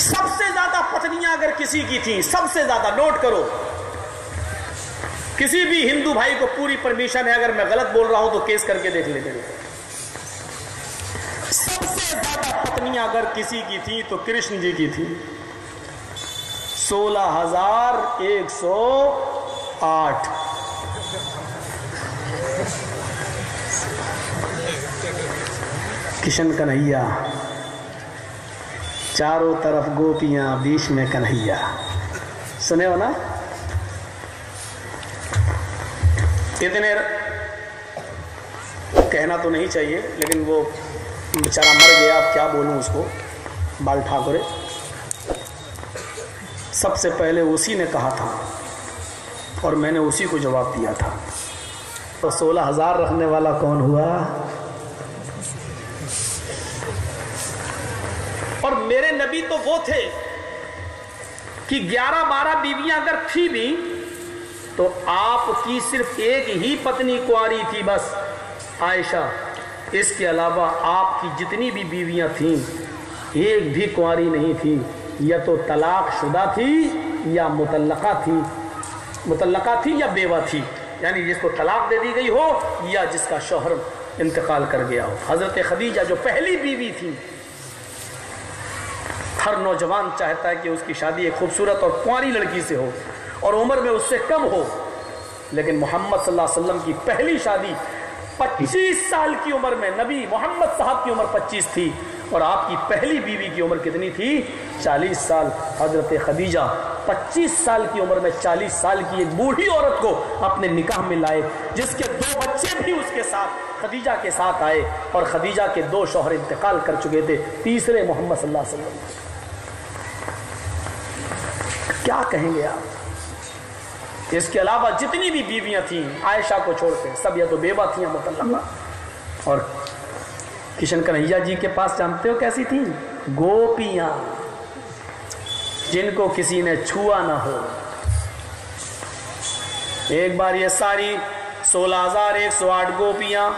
सबसे ज्यादा पत्नियां अगर किसी की थी, सबसे ज्यादा, नोट करो, किसी भी हिंदू भाई को पूरी परमिशन है, अगर मैं गलत बोल रहा हूं तो केस करके देख लेते हैं। सबसे ज्यादा पत्नियां अगर किसी की थी तो कृष्ण जी की थी, 16,108। किशन कन्हैया, चारों तरफ गोपियां, बीच में कन्हैया। सुने हो ना? इतने कहना तो नहीं चाहिए, लेकिन वो बेचारा मर गया, अब क्या बोलूं उसको, बाल ठाकुरे। सबसे पहले उसी ने कहा था और मैंने उसी को जवाब दिया था। तो 16,000 रखने वाला कौन हुआ? और मेरे नबी तो वो थे कि 11-12 बीवियां अगर थी भी तो आपकी सिर्फ एक ही पत्नी कुंवारी थी, बस आयशा। इसके अलावा आपकी जितनी भी बीवियां थीं, एक भी कुंवारी नहीं थी, या तो तलाक शुदा थी या मुतल्लका थी या बेवा थी, यानी जिसको तलाक दे दी गई हो या जिसका शौहर इंतकाल कर गया हो। हजरत खदीजा जो पहली बीवी थी, हर नौजवान चाहता है कि उसकी शादी एक खूबसूरत और कुंवारी लड़की से हो और उम्र में उससे कम हो, लेकिन मोहम्मद सल्लल्लाहु अलैहि वसल्लम की पहली शादी 25 साल की उम्र में, नबी मोहम्मद साहब की उम्र 25 थी और आपकी पहली बीवी की उम्र कितनी थी? 40 साल। हजरत खदीजा 25 साल की उम्र में 40 साल की एक बूढ़ी औरत को अपने निकाह में लाए, जिसके 2 बच्चे भी उसके साथ खदीजा के साथ आए, और खदीजा के 2 शौहर इंतकाल कर चुके थे, तीसरे मोहम्मद सल्लल्लाहु अलैहि वसल्लम। क्या कहेंगे आप? इसके अलावा जितनी भी बीवियां थीं, आयशा को छोड़कर सब या तो बेवा थी या मुतल्लका। और किशन कन्हैया जी के पास जानते हो कैसी थी? गोपियां, जिनको किसी ने छुआ ना हो। एक बार ये सारी 16,108 गोपियां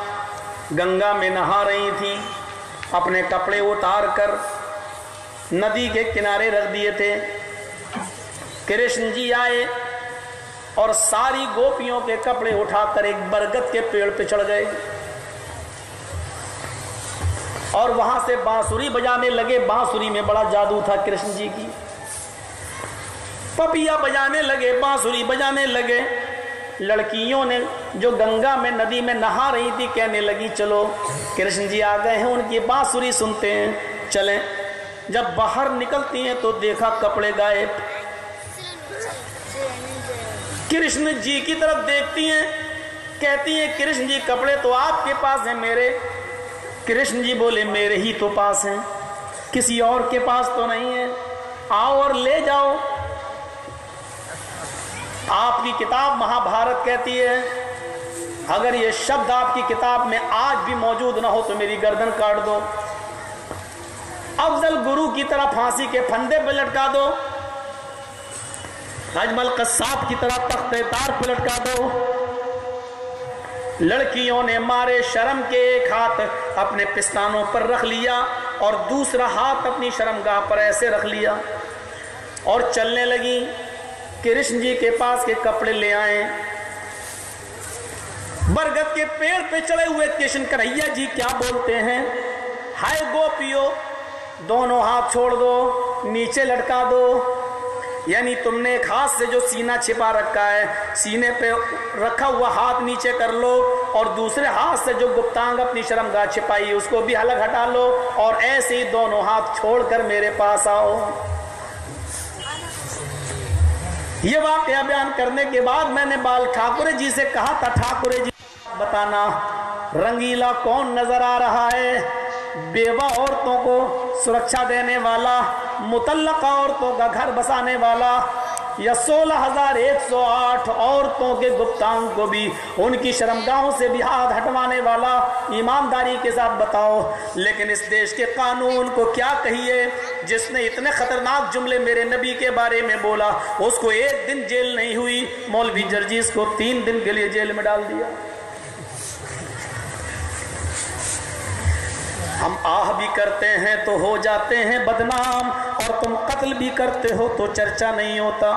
गंगा में नहा रही थीं, अपने कपड़े उतार कर नदी के किनारे रख दिए थे। कृष्ण जी आए और सारी गोपियों के कपड़े उठाकर एक बरगद के पेड़ पे चढ़ गए और वहां से बांसुरी बजाने लगे। बांसुरी में बड़ा जादू था कृष्ण जी की। पपिया बजाने लगे, बांसुरी बजाने लगे। लड़कियों ने जो गंगा में नदी में नहा रही थी कहने लगी चलो कृष्ण जी आ गए हैं, उनकी बांसुरी सुनते हैं, चलें। जब बाहर निकलती हैं तो देखा कपड़े गायब। कृष्ण जी की तरफ देखती हैं, कहती हैं कृष्ण जी कपड़े तो आपके पास हैं मेरे। कृष्ण जी बोले मेरे ही तो पास हैं, किसी और के पास तो नहीं है, आओ और ले जाओ। आपकी किताब महाभारत कहती है अगर ये शब्द आपकी किताब में आज भी मौजूद ना हो तो मेरी गर्दन काट दो, अफजल गुरु की तरह फांसी के फंदे पे लटका दो, अजमल कस्साब की तरह तख्ते तार पे लटका दो। लड़कियों ने मारे शर्म के एक हाथ अपने पिस्तानों पर रख लिया और दूसरा हाथ अपनी शर्मगाह पर ऐसे रख लिया और चलने लगी। कृष्ण जी के पास के कपड़े ले आए। बरगद के पेड़ पे चढ़े हुए कृष्ण कन्हैया जी क्या बोलते हैं, हाय गोपियों दोनों हाथ छोड़ दो, नीचे लटका दो। यानी तुमने एक हाथ से जो सीना छिपा रखा है, सीने पे रखा हुआ हाथ नीचे कर लो और दूसरे हाथ से जो गुप्तांग अपनी शर्मगाह छिपाई उसको भी अलग हटा लो और ऐसे ही दोनों हाथ छोड़कर मेरे पास आओ। ये वाकया बयान करने के बाद मैंने बाल ठाकुरे जी से कहा था, ठाकुरे जी बताना रंगीला कौन नजर आ रहा है, बेवा औरतों को सुरक्षा देने वाला, मुतल्लका औरतों का घर बसाने वाला, या 16,108 औरतों के गुप्तांग को भी उनकी शर्मगाहों से भी हाथ हटवाने वाला? ईमानदारी के साथ बताओ। लेकिन इस देश के कानून को क्या कहिए, जिसने इतने खतरनाक जुमले मेरे नबी के बारे में बोला उसको 1 दिन जेल नहीं हुई, मौलवी जर्जीस को 3 दिन के लिए जेल में डाल दिया। हम आह भी करते हैं तो हो जाते हैं बदनाम और और तुम कत्ल भी करते हो तो चर्चा नहीं होता।